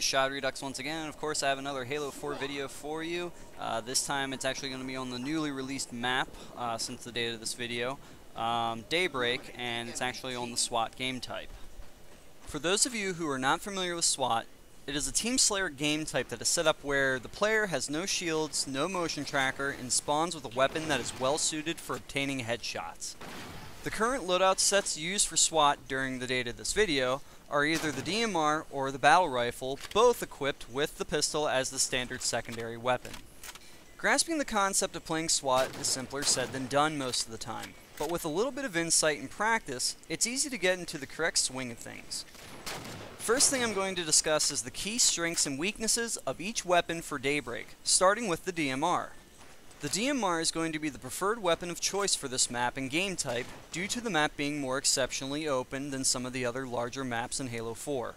is Shodredux once again, and of course I have another Halo 4 video for you. This time it's actually going to be on the newly released map since the date of this video, Daybreak, and it's actually on the SWAT game type. For those of you who are not familiar with SWAT, it is a Team Slayer game type that is set up where the player has no shields, no motion tracker, and spawns with a weapon that is well suited for obtaining headshots. The current loadout sets used for SWAT during the date of this video are either the DMR or the battle rifle, both equipped with the pistol as the standard secondary weapon. Grasping the concept of playing SWAT is simpler said than done most of the time, but with a little bit of insight and practice, it's easy to get into the correct swing of things. First thing I'm going to discuss is the key strengths and weaknesses of each weapon for Daybreak, starting with the DMR. The DMR is going to be the preferred weapon of choice for this map and game type due to the map being more exceptionally open than some of the other larger maps in Halo 4.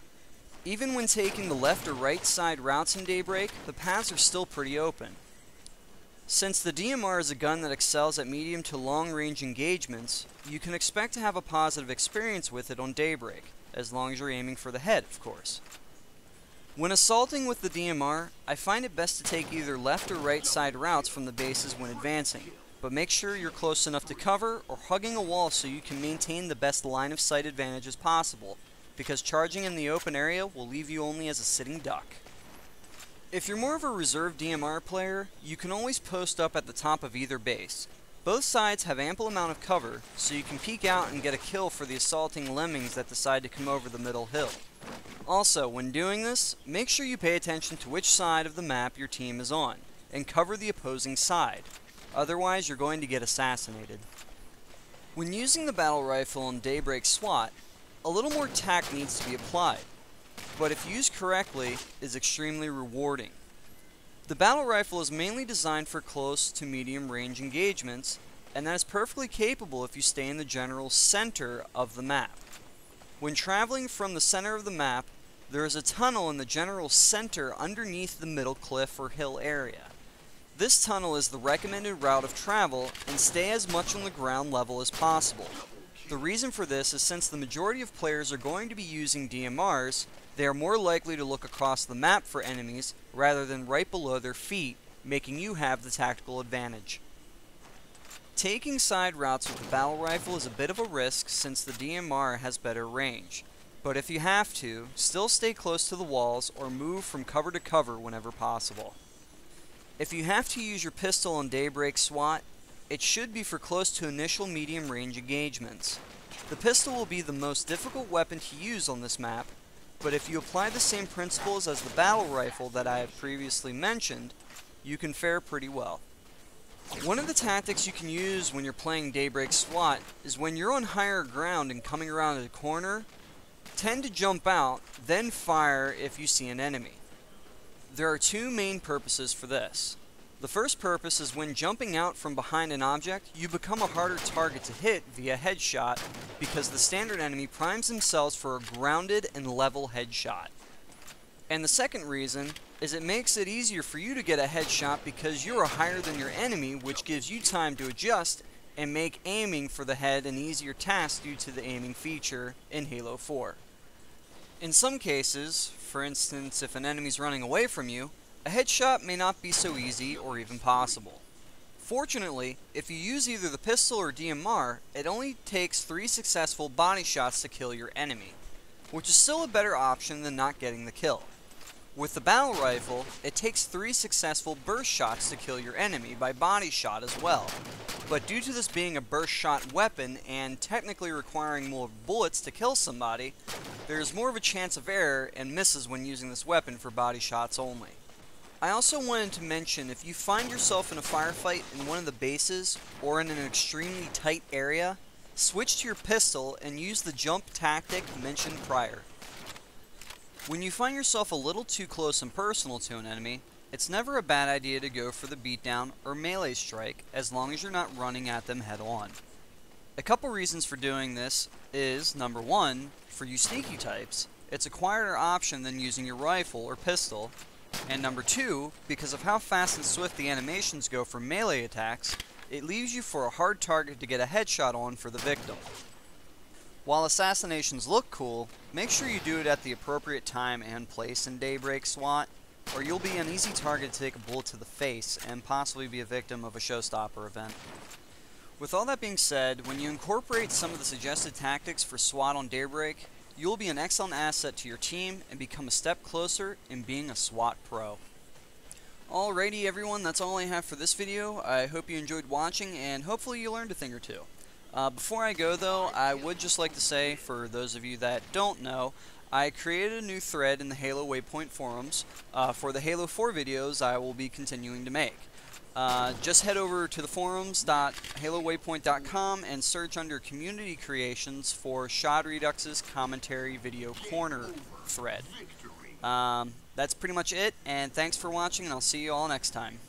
Even when taking the left or right side routes in Daybreak, the paths are still pretty open. Since the DMR is a gun that excels at medium to long range engagements, you can expect to have a positive experience with it on Daybreak, as long as you're aiming for the head, of course. When assaulting with the DMR, I find it best to take either left or right side routes from the bases when advancing, but make sure you're close enough to cover or hugging a wall so you can maintain the best line of sight advantage as possible, because charging in the open area will leave you only as a sitting duck. If you're more of a reserve DMR player, you can always post up at the top of either base. Both sides have ample amount of cover, so you can peek out and get a kill for the assaulting lemmings that decide to come over the middle hill. Also, when doing this, make sure you pay attention to which side of the map your team is on, and cover the opposing side. Otherwise, you're going to get assassinated. When using the battle rifle in Daybreak SWAT, a little more tact needs to be applied, but if used correctly, is extremely rewarding. The battle rifle is mainly designed for close to medium range engagements, and that is perfectly capable if you stay in the general center of the map. When traveling from the center of the map, there is a tunnel in the general center underneath the middle cliff or hill area. This tunnel is the recommended route of travel and stay as much on the ground level as possible. The reason for this is since the majority of players are going to be using DMRs, they are more likely to look across the map for enemies rather than right below their feet, making you have the tactical advantage. Taking side routes with the battle rifle is a bit of a risk since the DMR has better range, but if you have to, still stay close to the walls or move from cover to cover whenever possible. If you have to use your pistol on Daybreak SWAT, it should be for close to initial medium range engagements. The pistol will be the most difficult weapon to use on this map, but if you apply the same principles as the battle rifle that I have previously mentioned, you can fare pretty well. One of the tactics you can use when you're playing Daybreak SWAT is when you're on higher ground and coming around a corner, tend to jump out, then fire if you see an enemy. There are two main purposes for this. The first purpose is when jumping out from behind an object, you become a harder target to hit via headshot because the standard enemy primes themselves for a grounded and level headshot. And the second reason is it makes it easier for you to get a headshot because you are higher than your enemy, which gives you time to adjust and make aiming for the head an easier task due to the aiming feature in Halo 4. In some cases, for instance if an enemy is running away from you, a headshot may not be so easy or even possible. Fortunately, if you use either the pistol or DMR, it only takes 3 successful body shots to kill your enemy, which is still a better option than not getting the kill. With the battle rifle, it takes 3 successful burst shots to kill your enemy by body shot as well, but due to this being a burst shot weapon and technically requiring more bullets to kill somebody, there is more of a chance of error and misses when using this weapon for body shots only. I also wanted to mention if you find yourself in a firefight in one of the bases or in an extremely tight area, switch to your pistol and use the jump tactic mentioned prior. When you find yourself a little too close and personal to an enemy, it's never a bad idea to go for the beatdown or melee strike as long as you're not running at them head on. A couple reasons for doing this is, number one, for you sneaky types, it's a quieter option than using your rifle or pistol, and number two, because of how fast and swift the animations go for melee attacks, it leaves you for a hard target to get a headshot on for the victim. While assassinations look cool, make sure you do it at the appropriate time and place in Daybreak SWAT, or you'll be an easy target to take a bullet to the face and possibly be a victim of a showstopper event. With all that being said, when you incorporate some of the suggested tactics for SWAT on Daybreak, you'll be an excellent asset to your team and become a step closer in being a SWAT pro. Alrighty everyone, that's all I have for this video. I hope you enjoyed watching and hopefully you learned a thing or two. Before I go though, I would just like to say, for those of you that don't know, I created a new thread in the Halo Waypoint forums for the Halo 4 videos I will be continuing to make. Just head over to the forums.halowaypoint.com and search under Community Creations for Shodredux's Commentary Video Corner thread. That's pretty much it, and thanks for watching, and I'll see you all next time.